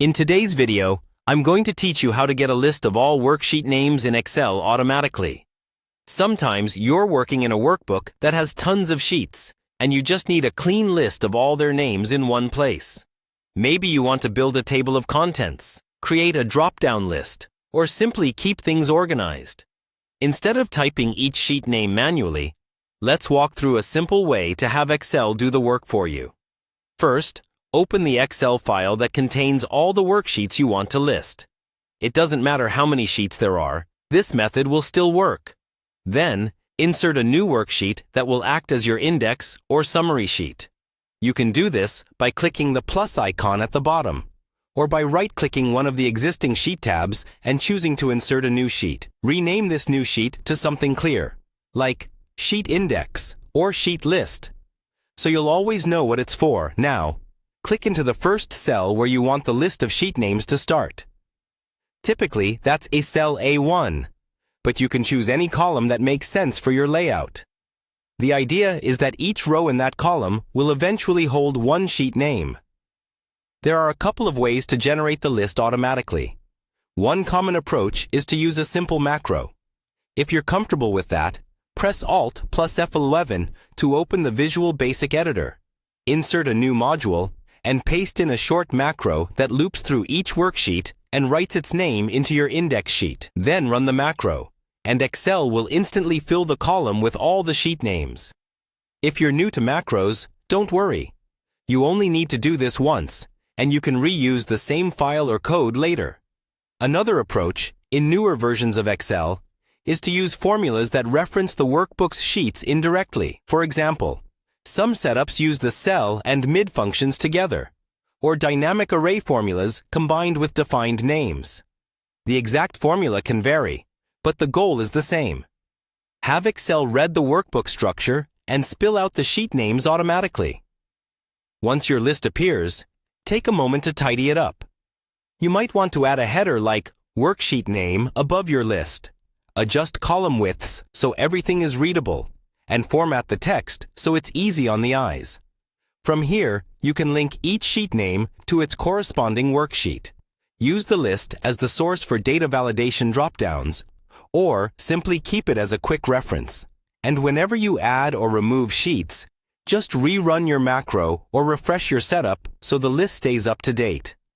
In today's video, I'm going to teach you how to get a list of all worksheet names in Excel automatically. Sometimes you're working in a workbook that has tons of sheets, and you just need a clean list of all their names in one place. Maybe you want to build a table of contents, create a drop-down list, or simply keep things organized. Instead of typing each sheet name manually, let's walk through a simple way to have Excel do the work for you. First, open the Excel file that contains all the worksheets you want to list. It doesn't matter how many sheets there are, this method will still work. Then, insert a new worksheet that will act as your index or summary sheet. You can do this by clicking the plus icon at the bottom, or by right-clicking one of the existing sheet tabs and choosing to insert a new sheet. Rename this new sheet to something clear, like Sheet Index or Sheet List, so you'll always know what it's for. Now, click into the first cell where you want the list of sheet names to start. Typically, that's a cell A1, but you can choose any column that makes sense for your layout. The idea is that each row in that column will eventually hold one sheet name. There are a couple of ways to generate the list automatically. One common approach is to use a simple macro. If you're comfortable with that, press Alt plus F11 to open the Visual Basic Editor. Insert a new module and paste in a short macro that loops through each worksheet and writes its name into your index sheet. Then run the macro, and Excel will instantly fill the column with all the sheet names. If you're new to macros, don't worry. You only need to do this once, and you can reuse the same file or code later. Another approach, in newer versions of Excel, is to use formulas that reference the workbook's sheets indirectly. For example, some setups use the cell and mid functions together, or dynamic array formulas combined with defined names. The exact formula can vary, but the goal is the same. Have Excel read the workbook structure and spill out the sheet names automatically. Once your list appears, take a moment to tidy it up. You might want to add a header like Worksheet Name above your list. Adjust column widths so everything is readable, and format the text so it's easy on the eyes. From here, you can link each sheet name to its corresponding worksheet. Use the list as the source for data validation dropdowns, or simply keep it as a quick reference. And whenever you add or remove sheets, just rerun your macro or refresh your setup so the list stays up to date.